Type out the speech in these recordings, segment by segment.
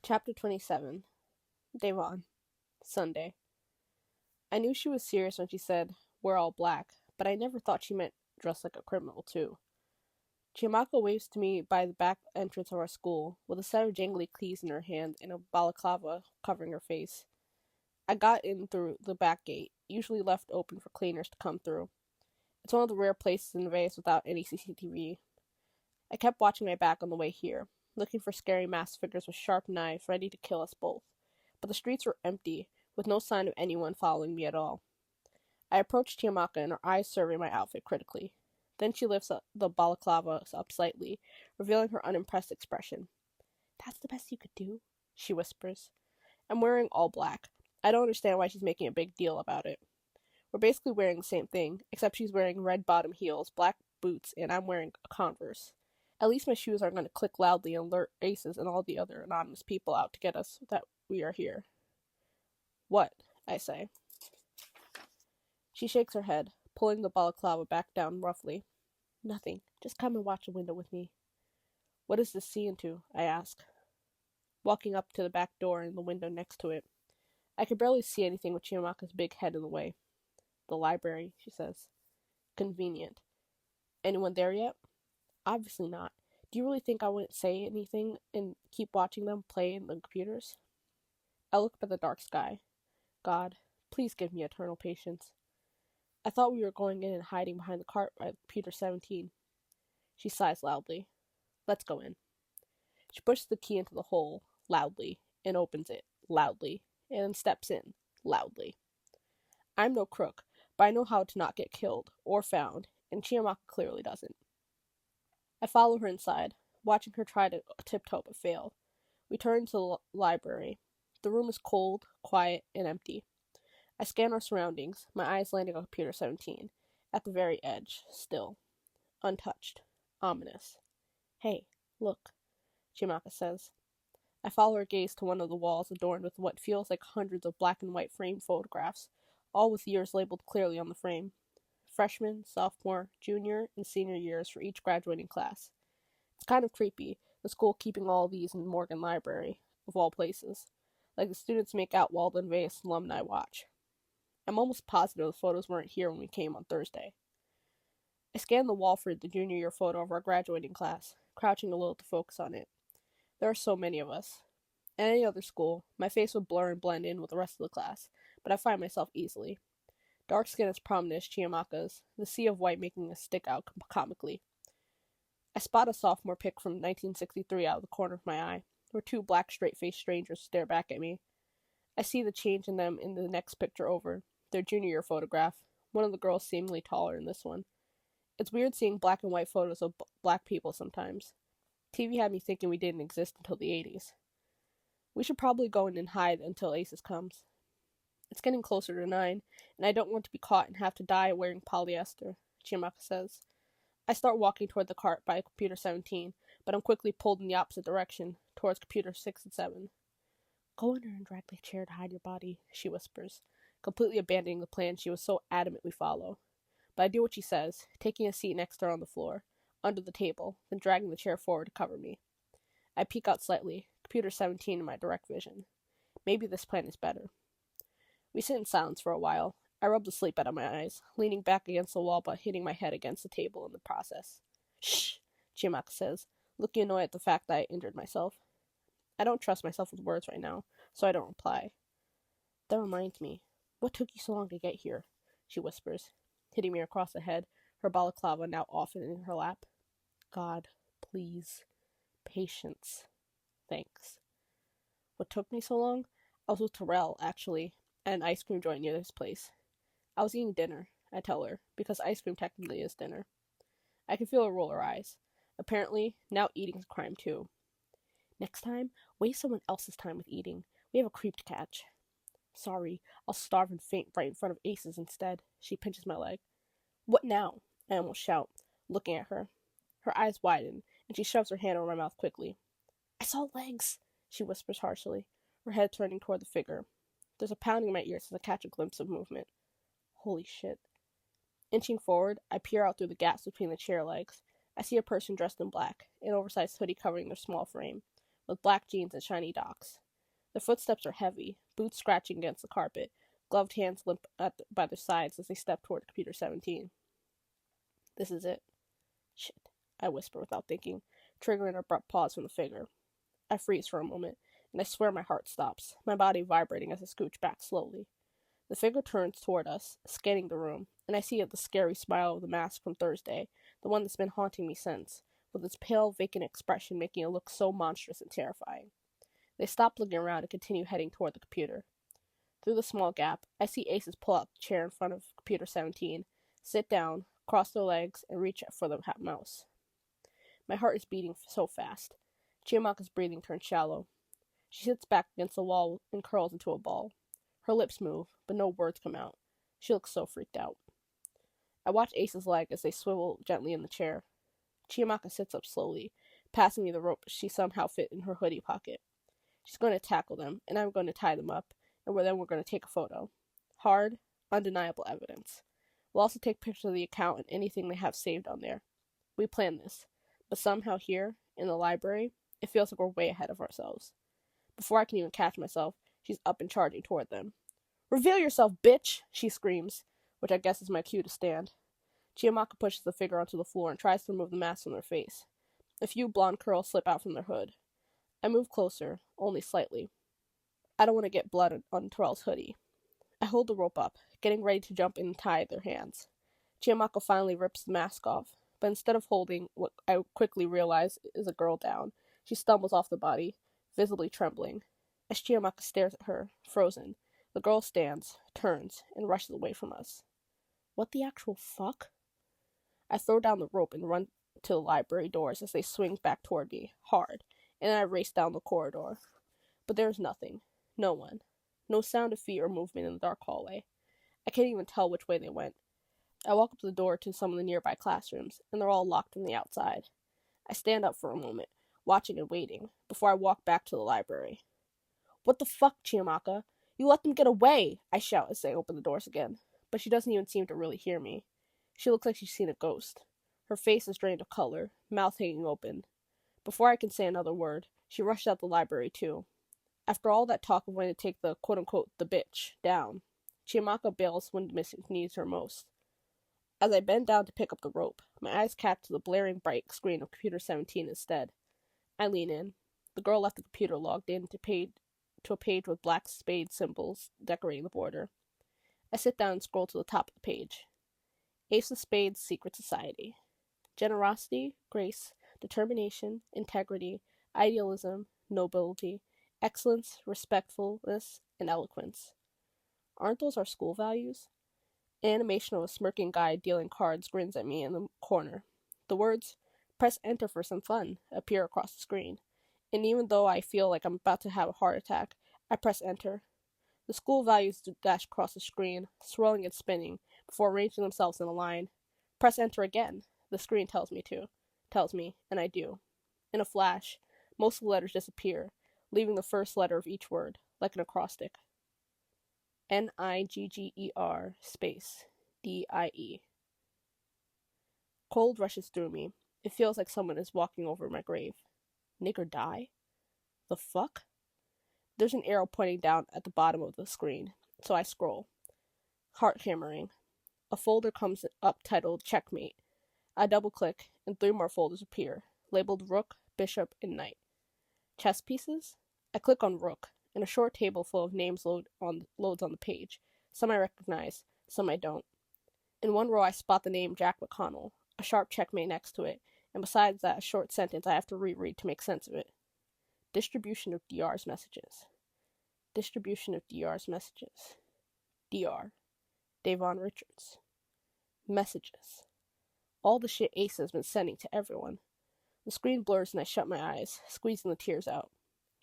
Chapter 27. Devon. Sunday. I knew she was serious when she said, "We're all black," but I never thought she meant dressed like a criminal, too. Chiamaka waves to me by the back entrance of our school, with a set of jangly keys in her hand and a balaclava covering her face. I got in through the back gate, usually left open for cleaners to come through. It's one of the rare places in Vegas without any CCTV. I kept watching my back on the way here, looking for scary masked figures with sharp knives ready to kill us both. But the streets were empty, with no sign of anyone following me at all. I approached Chiamaka and her eyes survey my outfit critically. Then she lifts the balaclava up slightly, revealing her unimpressed expression. "That's the best you could do?" she whispers. I'm wearing all black. I don't understand why she's making a big deal about it. We're basically wearing the same thing, except she's wearing red bottom heels, black boots, and I'm wearing a Converse. At least my shoes aren't going to click loudly and alert Aces and all the other anonymous people out to get us that we are here. "What?" I say. She shakes her head, pulling the balaclava back down roughly. "Nothing. Just come and watch the window with me." "What does this see into?" I ask, walking up to the back door and the window next to it. I could barely see anything with Chiamaka's big head in the way. "The library," she says. "Convenient. Anyone there yet?" "Obviously not. Do you really think I wouldn't say anything and keep watching them play in the computers?" I look up at the dark sky. God, please give me eternal patience. I thought we were going in and hiding behind the cart by computer 17. She sighs loudly. "Let's go in." She pushes the key into the hole, loudly, and opens it, loudly, and then steps in, loudly. I'm no crook, but I know how to not get killed, or found, and Chiamaka clearly doesn't. I follow her inside, watching her try to tiptoe but fail. We turn to the library. The room is cold, quiet, and empty. I scan our surroundings, my eyes landing on computer 17, at the very edge, still, untouched, ominous. "Hey, look," Chiamaka says. I follow her gaze to one of the walls adorned with what feels like hundreds of black and white framed photographs, all with years labeled clearly on the frame. Freshman, sophomore, junior, and senior years for each graduating class. It's kind of creepy, the school keeping all these in Morgan Library, of all places. Like the students make out while the Vegas alumni watch. I'm almost positive the photos weren't here when we came on Thursday. I scanned the wall for the junior year photo of our graduating class, crouching a little to focus on it. There are so many of us. At any other school, my face would blur and blend in with the rest of the class, but I find myself easily. Dark skin as prominent as Chiamaka's, the sea of white making us stick out comically. I spot a sophomore pic from 1963 out of the corner of my eye, where two black straight-faced strangers stare back at me. I see the change in them in the next picture over, their junior year photograph, one of the girls seemingly taller in this one. It's weird seeing black and white photos of black people sometimes. TV had me thinking we didn't exist until the 80s. We should probably go in and hide until Aces comes. It's getting closer to 9, and I don't want to be caught and have to die wearing polyester, Chiamaka says. I start walking toward the cart by computer 17, but I'm quickly pulled in the opposite direction, towards computer 6 and 7. "Go under and drag the chair to hide your body," she whispers, completely abandoning the plan she was so adamant we follow. But I do what she says, taking a seat next to her on the floor, under the table, then dragging the chair forward to cover me. I peek out slightly, computer 17 in my direct vision. Maybe this plan is better. We sit in silence for a while. I rub the sleep out of my eyes, leaning back against the wall but hitting my head against the table in the process. "Shh," Chiamaka says, looking annoyed at the fact that I injured myself. I don't trust myself with words right now, so I don't reply. "That reminds me. What took you so long to get here?" she whispers, hitting me across the head, her balaclava now off and in her lap. "God, please. Patience. Thanks." What took me so long? I was with Terrell, actually, at an ice cream joint near this place. I was eating dinner, I tell her, because ice cream technically is dinner. I can feel her roll her eyes. Apparently, now eating's a crime too. "Next time, waste someone else's time with eating. We have a creep to catch." "Sorry, I'll starve and faint right in front of Aces instead." She pinches my leg. "What now?" I almost shout, looking at her. Her eyes widen, and she shoves her hand over my mouth quickly. "I saw legs," she whispers harshly, her head turning toward the figure. There's a pounding in my ears as I catch a glimpse of movement. Holy shit. Inching forward, I peer out through the gaps between the chair legs. I see a person dressed in black, an oversized hoodie covering their small frame, with black jeans and shiny Docs. Their footsteps are heavy, boots scratching against the carpet, gloved hands limp by their sides as they step toward computer 17. This is it. Shit, I whisper without thinking, triggering an abrupt pause from the figure. I freeze for a moment, and I swear my heart stops, my body vibrating as I scooch back slowly. The figure turns toward us, scanning the room, and I see the scary smile of the mask from Thursday, the one that's been haunting me since, with its pale, vacant expression making it look so monstrous and terrifying. They stop looking around and continue heading toward the computer. Through the small gap, I see Aces pull out the chair in front of computer 17, sit down, cross their legs, and reach for the mouse. My heart is beating so fast. Chiamaka's breathing turns shallow. She sits back against the wall and curls into a ball. Her lips move, but no words come out. She looks so freaked out. I watch Ace's leg as they swivel gently in the chair. Chiamaka sits up slowly, passing me the rope she somehow fit in her hoodie pocket. She's going to tackle them, and I'm going to tie them up, and then we're going to take a photo. Hard, undeniable evidence. We'll also take pictures of the account and anything they have saved on there. We planned this, but somehow here, in the library, it feels like we're way ahead of ourselves. Before I can even catch myself, she's up and charging toward them. "Reveal yourself, bitch!" she screams, which I guess is my cue to stand. Chiamaka pushes the figure onto the floor and tries to remove the mask from their face. A few blonde curls slip out from their hood. I move closer, only slightly. I don't want to get blood on Terrell's hoodie. I hold the rope up, getting ready to jump in and tie their hands. Chiamaka finally rips the mask off, but instead of holding what I quickly realize is a girl down, she stumbles off the body, visibly trembling. As Chiamaka stares at her, frozen, the girl stands, turns, and rushes away from us. What the actual fuck? I throw down the rope and run to the library doors as they swing back toward me, hard, and then I race down the corridor. But there is nothing. No one. No sound of feet or movement in the dark hallway. I can't even tell which way they went. I walk up to the door to some of the nearby classrooms, and they're all locked from the outside. I stand up for a moment, watching and waiting, before I walk back to the library. "What the fuck, Chiamaka? You let them get away!" I shout as they open the doors again, but she doesn't even seem to really hear me. She looks like she's seen a ghost. Her face is drained of color, mouth hanging open. Before I can say another word, she rushes out the library too. After all that talk of when to take the quote-unquote the bitch down, Chiamaka bails when it needs her most. As I bend down to pick up the rope, my eyes catch the blaring bright screen of computer 17 instead. I lean in. The girl left the computer logged in to a page with black Spades symbols decorating the border. I sit down and scroll to the top of the page. Ace of Spades Secret Society. Generosity, grace, determination, integrity, idealism, nobility, excellence, respectfulness, and eloquence. Aren't those our school values? An animation of a smirking guy dealing cards grins at me in the corner. The words, "Press enter for some fun," appear across the screen. And even though I feel like I'm about to have a heart attack, I press enter. The school values dash across the screen, swirling and spinning, before arranging themselves in a line. Press enter again. The screen tells me, and I do. In a flash, most of the letters disappear, leaving the first letter of each word, like an acrostic. Nigger space DIE. Cold rushes through me. It feels like someone is walking over my grave. Nigger die? The fuck? There's an arrow pointing down at the bottom of the screen, so I scroll. Heart hammering. A folder comes up titled Checkmate. I double-click, and 3 more folders appear, labeled Rook, Bishop, and Knight. Chess pieces? I click on Rook, and a short table full of names loads on the page. Some I recognize, some I don't. In one row I spot the name Jack McConnell, a sharp checkmate next to it, and besides that a short sentence I have to reread to make sense of it. Distribution of DR's messages. Distribution of DR's messages. DR. Devon Richards. Messages. All the shit Ace has been sending to everyone. The screen blurs and I shut my eyes, squeezing the tears out.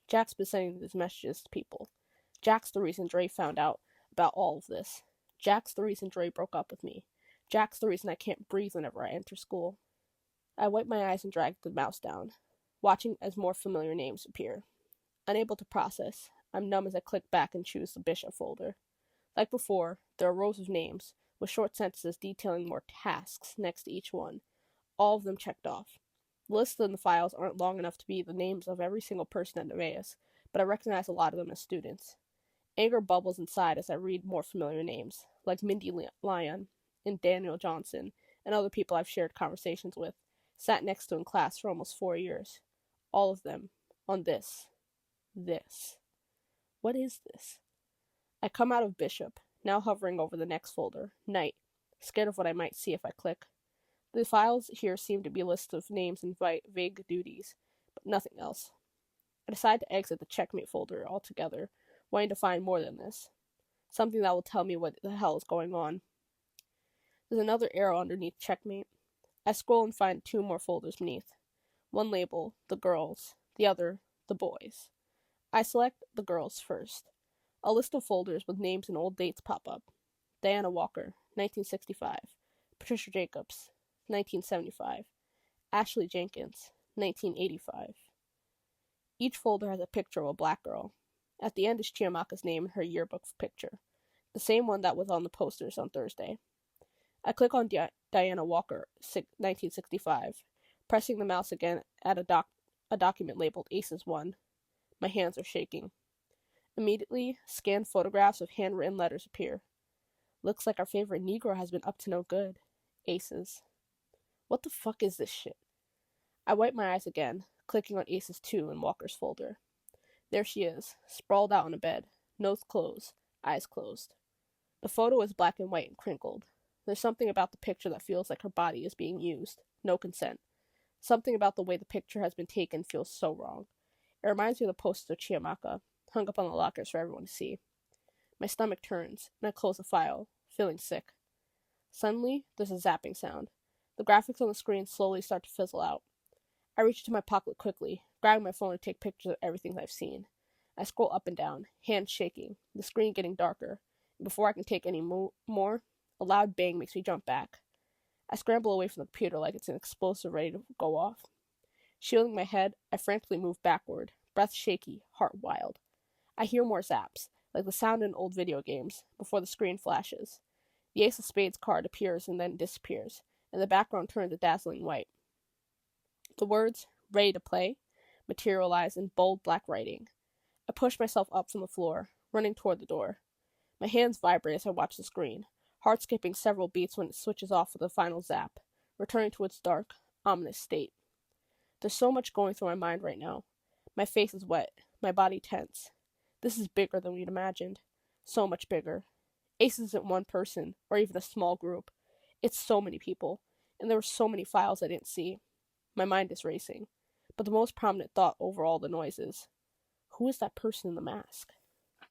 Jack's been sending these messages to people. Jack's the reason Dre found out about all of this. Jack's the reason Dre broke up with me. Jack's the reason I can't breathe whenever I enter school. I wipe my eyes and drag the mouse down, watching as more familiar names appear. Unable to process, I'm numb as I click back and choose the Bishop folder. Like before, there are rows of names, with short sentences detailing more tasks next to each one, all of them checked off. The lists in the files aren't long enough to be the names of every single person at Nevaeus, but I recognize a lot of them as students. Anger bubbles inside as I read more familiar names, like Mindy Lyon and Daniel Johnson, and other people I've shared conversations with, sat next to in class for almost 4 years. All of them on this. This. What is this? I come out of Bishop, now hovering over the next folder, Night, scared of what I might see if I click. The files here seem to be lists of names and vague duties, but nothing else. I decide to exit the Checkmate folder altogether, wanting to find more than this. Something that will tell me what the hell is going on. There's another arrow underneath Checkmate. I scroll and find 2 more folders beneath. One label, the girls, the other, the boys. I select the girls first. A list of folders with names and old dates pop up. Diana Walker, 1965. Patricia Jacobs, 1975. Ashley Jenkins, 1985. Each folder has a picture of a black girl. At the end is Chiamaka's name and her yearbook picture, the same one that was on the posters on Thursday. I click on Diana Walker, 1965, pressing the mouse again at a document labeled Aces 1. My hands are shaking. Immediately, scanned photographs of handwritten letters appear. Looks like our favorite Negro has been up to no good. Aces. What the fuck is this shit? I wipe my eyes again, clicking on Aces 2 in Walker's folder. There she is, sprawled out on a bed, nose closed, eyes closed. The photo is black and white and crinkled. There's something about the picture that feels like her body is being used. No consent. Something about the way the picture has been taken feels so wrong. It reminds me of the posters of Chiamaka, hung up on the lockers for everyone to see. My stomach turns, and I close the file, feeling sick. Suddenly, there's a zapping sound. The graphics on the screen slowly start to fizzle out. I reach into my pocket quickly, grabbing my phone to take pictures of everything I've seen. I scroll up and down, hands shaking, the screen getting darker, and before I can take any more, a loud bang makes me jump back. I scramble away from the computer like it's an explosive ready to go off. Shielding my head, I frantically move backward, breath shaky, heart wild. I hear more zaps, like the sound in old video games, before the screen flashes. The Ace of Spades card appears and then disappears, and the background turns a dazzling white. The words, "Ready to play," materialize in bold black writing. I push myself up from the floor, running toward the door. My hands vibrate as I watch the screen, heart skipping several beats when it switches off with the final zap, returning to its dark, ominous state. There's so much going through my mind right now. My face is wet, my body tense. This is bigger than we'd imagined. So much bigger. Ace isn't one person, or even a small group. It's so many people, and there were so many files I didn't see. My mind is racing, but the most prominent thought over all the noise is, who is that person in the mask?